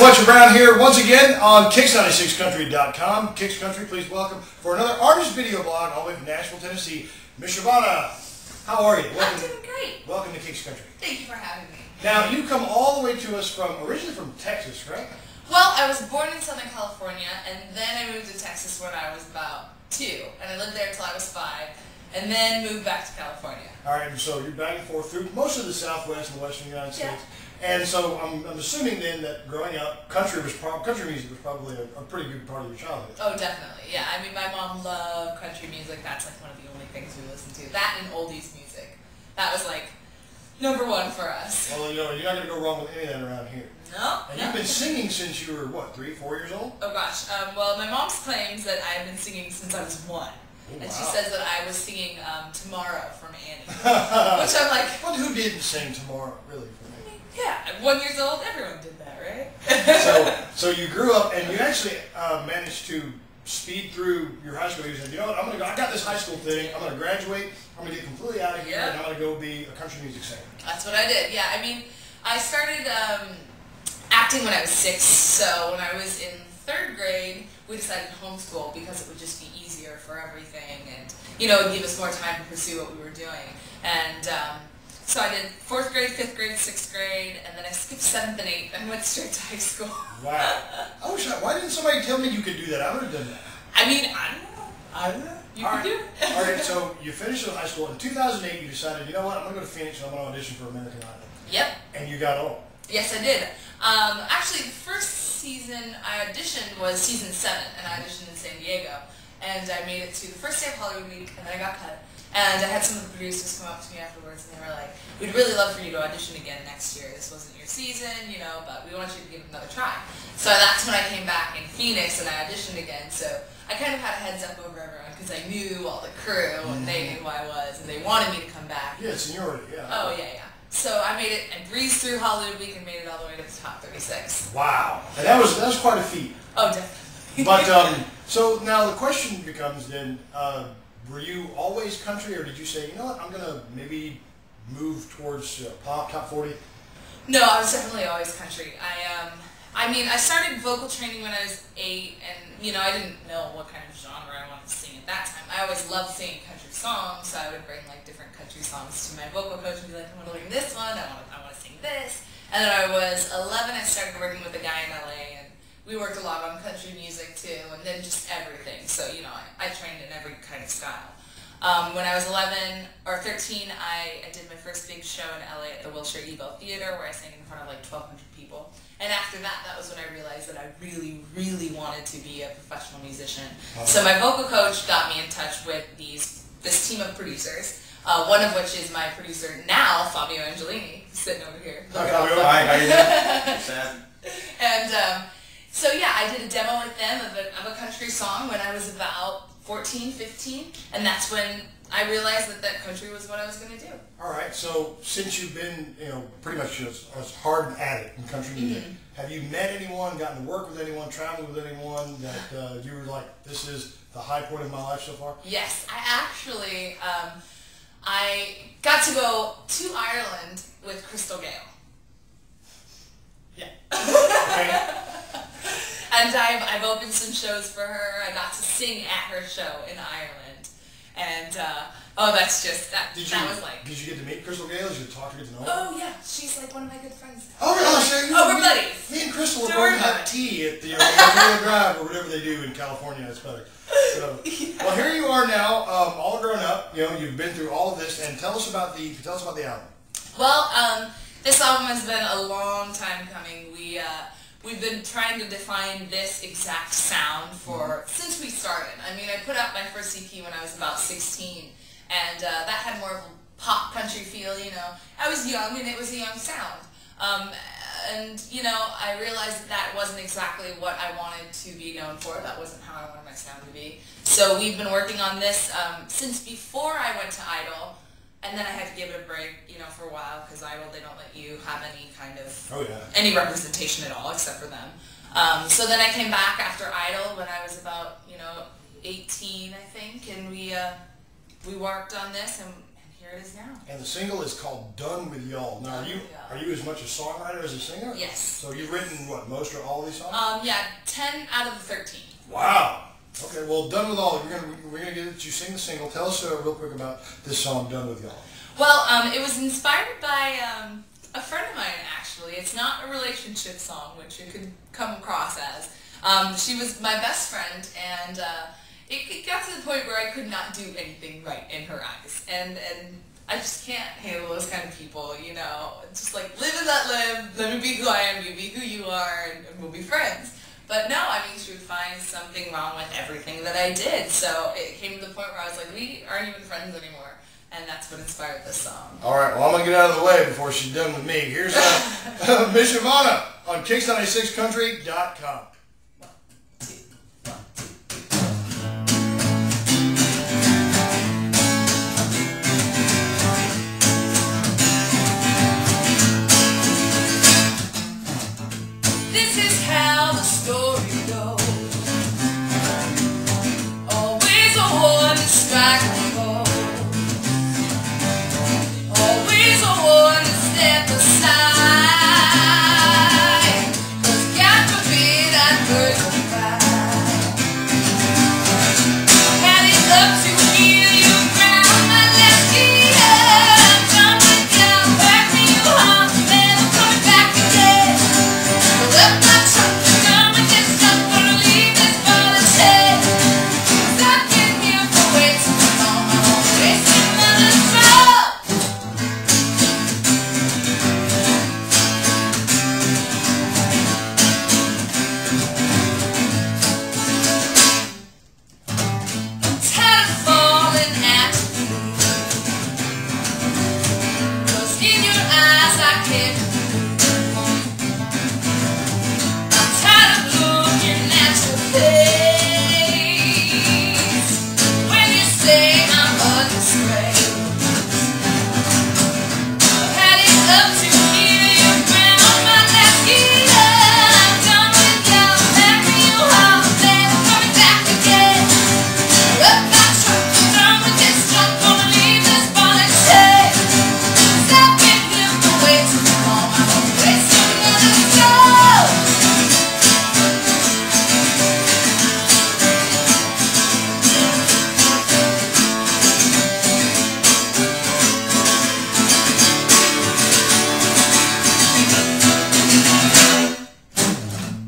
Fletcher Brown here once again on Kicks96Country.com. Kicks Country, please welcome for another artist video blog all the way from Nashville, Tennessee, Mishavonna. How are you? I'm doing great. Welcome to Kicks Country. Thank you for having me. Now, you come all the way to us from, originally from Texas, correct? Well, I was born in Southern California, and then I moved to Texas when I was about 2, and I lived there until I was 5, and then moved back to California. All right, so you're back and forth through most of the Southwest and Western United States. And so I'm assuming then that growing up, country music was probably a pretty good part of your childhood. Oh, definitely, yeah. I mean, my mom loved country music. That's like one of the only things we listened to. That and oldies music. That was like #1 for us. Well, you know, you're not going to go wrong with any of that around here. No. And you've been singing since you were, what, 3, 4 years old? Oh gosh. Well, my mom claims that I've been singing since I was 1. Oh, and wow. she says that I was singing Tomorrow from Annie. Which I'm like... But who didn't sing Tomorrow, really, for me? Yeah, at 1 year old, everyone did that, right? so you grew up and you actually managed to speed through your high school. You said, you know what, I got this high school thing, I'm going to graduate, I'm going to get completely out of here, and I'm going to go be a country music singer. That's what I did, yeah. I mean, I started acting when I was 6, so when I was in 3rd grade, we decided to homeschool because it would just be easier for everything, and, you know, it would give us more time to pursue what we were doing. And so I did 4th grade, 5th grade, 6th grade, and then I skipped 7th and 8th and went straight to high school. Wow. Why didn't somebody tell me you could do that? I would have done that. I mean, I don't know. You could do it. All right, so you finished in high school. In 2008, you decided, you know what, I'm going to go to Phoenix and I'm going to audition for American Idol. Yep. And you got on. Yes, I did. Actually, the first season I auditioned was season 7, and I auditioned in San Diego. And I made it to the first day of Hollywood Week, and then I got cut. And I had some of the producers come up to me afterwards, and they were like, we'd really love for you to audition again next year. This wasn't your season, you know, but we want you to give it another try. So that's when I came back in Phoenix, and I auditioned again. So I kind of had a heads up over everyone, because I knew all the crew, and they knew who I was, and they wanted me to come back. Yeah, seniority, yeah. Oh, yeah. So I made it, and breezed through Hollywood Week and made it all the way to the top 36. Wow. And that was quite a feat. Oh, definitely. But, so now the question becomes then, were you always country, or did you say, you know what, I'm going to maybe move towards pop, top 40? No, I was definitely always country. I mean, I started vocal training when I was 8, and, you know, I didn't know what kind of genre I wanted to sing at that time. I always loved singing country songs, so I would bring, like, different country songs to my vocal coach and be like, I want to learn this one, I want to sing this. And then I was 11, I started working with a guy in LA, and we worked a lot on country music, too, and then just everything. So, you know, I trained in every kind of style. When I was 11 or 13, I did my first big show in LA at the Wilshire Eagle Theater, where I sang in front of like 1,200 people. And after that, that was when I realized that I really, really wanted to be a professional musician. So my vocal coach got me in touch with this team of producers, one of which is my producer now, Fabio Angelini, sitting over here. Hi, Fabio. Hi, how you doing? Sad. And so yeah, I did a demo with them of a country song when I was about 14, 15, and that's when I realized that country was what I was going to do. All right, so since you've been, you know, pretty much as hard at it in country music, have you met anyone, gotten to work with anyone, traveled with anyone that you were like, this is the high point of my life so far? Yes, I actually, I got to go to Ireland with Crystal Gale. Yeah. Okay. And I've opened some shows for her. I got to sing at her show in Ireland. And, oh, that's just, that was like... Did you get to meet Crystal Gale? Did you talk to her, get to know her? Oh, yeah. She's like one of my good friends. Oh, really? Oh, we're buddies. Me and Crystal were going to have tea at the Memorial Drive or whatever they do in California. It's better. So, well, here you are now, all grown up. You know, you've been through all of this. And tell us about the album. Well, this album has been a long time coming. We've been trying to define this exact sound since we started. I mean, I put out my first EP when I was about 16, and that had more of a pop country feel, you know. I was young, and it was a young sound. And, you know, I realized that wasn't exactly what I wanted to be known for. That wasn't how I wanted my sound to be. So we've been working on this since before I went to Idol. And then I had to give it a break, you know, for a while, because Idol, they don't let you have any kind of, any representation at all, except for them. So then I came back after Idol when I was about, you know, 18, I think, and we worked on this, and here here it is now. And the single is called "Done with Y'all." Now, are you as much a songwriter as a singer? Yes. So you've written what, most or all of these songs? Yeah, 10 out of the 13. Wow. Okay, well, "Done with Y'all." We're gonna get you sing the single. Tell us real quick about this song, "Done with Y'all." Well, it was inspired by a friend of mine, actually. It's not a relationship song, which it could come across as. She was my best friend, and it got to the point where I could not do anything right in her eyes. And I just can't handle those kind of people, you know. It's just like, live and let me be who I am, you be who you are, and we'll be friends. But no, I mean, she would find something wrong with everything that I did. So it came to the point where I was like, we aren't even friends anymore. And that's what inspired this song. All right, well, I'm going to get out of the way before she's done with me. Here's Mishavonna on Kicks96Country.com. This is how the story goes. Always a one to strike the blow. Always a one to step aside. 'Cause God forbid I'd hurt you pride. Had it up to heal you ground, my left ear. Done with you, back me you home, never coming back again. Left my truck, done with this, not gonna leave this body's head. 'Cause I've been here for way too long, I won't waste another drop. I'm tired of falling at your feet. 'Cause in your eyes I can't. I'm tired of looking at your face when you say I'm a disgrace. I've had it up to hear you ground my left ear. I'm done with you, back me you home, never coming back again. Up my truck, done with this junk, gonna leave this body shade. 'Cause I've been here for way too long, I won't waste another soul.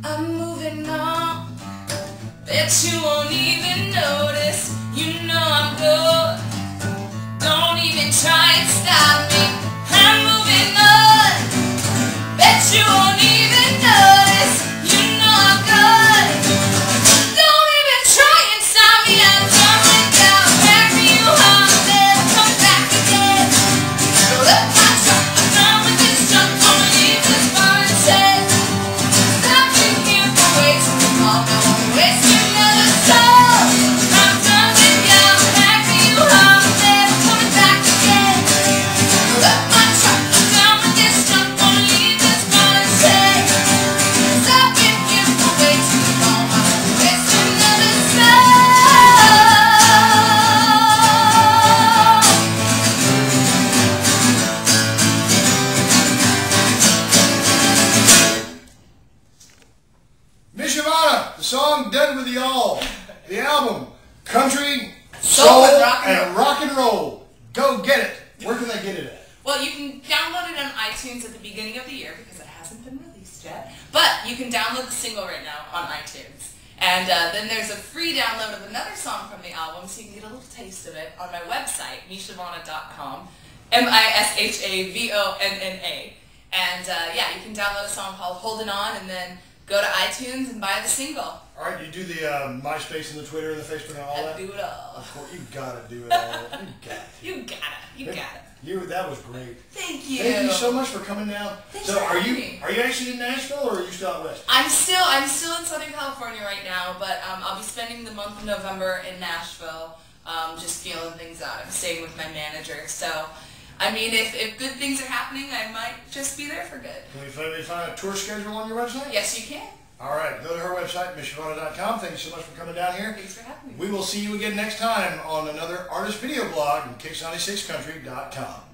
I'm moving on, bet you won't even notice. You know I'm good, don't even try and stop me. I'm moving on, bet you won't even notice. You know I'm good, don't even try and stop me. I'm done with you, back me you home, never come back again. So let my truck, I'm done with this junk, gonna leave this body set. 'Cause I've been here for way too long, I won't waste another soul. I'm done with you, back me you home, never coming back again. So let my truck, I'm done with this junk, gonna leave this body set. 'Cause I've been here for way too long, I won't waste another soul. Mishavonna, the song "Done with Y'all." The album, Country, Soul, Soul, and Rock and and Rock and Roll. Go get it. Where can they get it at? Well, you can download it on iTunes at the beginning of the year because it hasn't been released yet. But you can download the single right now on iTunes. And then there's a free download of another song from the album, so you can get a little taste of it on my website, Mishavonna.com, Mishavonna. And yeah, you can download a song called Holding On and then go to iTunes and buy the single. All right, you do the MySpace and the Twitter and the Facebook and all I that? do it all. Of course, you gotta do it all. You got it. You got it. That was great. Thank you. Thank you so much for coming down. Thanks So for are having you me. actually in Nashville or are you still out west? I'm still in Southern California right now, but I'll be spending the month of November in Nashville, just feeling things out. I'm staying with my manager, so I mean, if good things are happening, I might just be there for good. Can we find a tour schedule on your website? Yes, you can. All right, go to her website, Mishavonna.com. Thank you so much for coming down here. Thanks for having me. We will see you again next time on another artist video blog on Kicks96Country.com.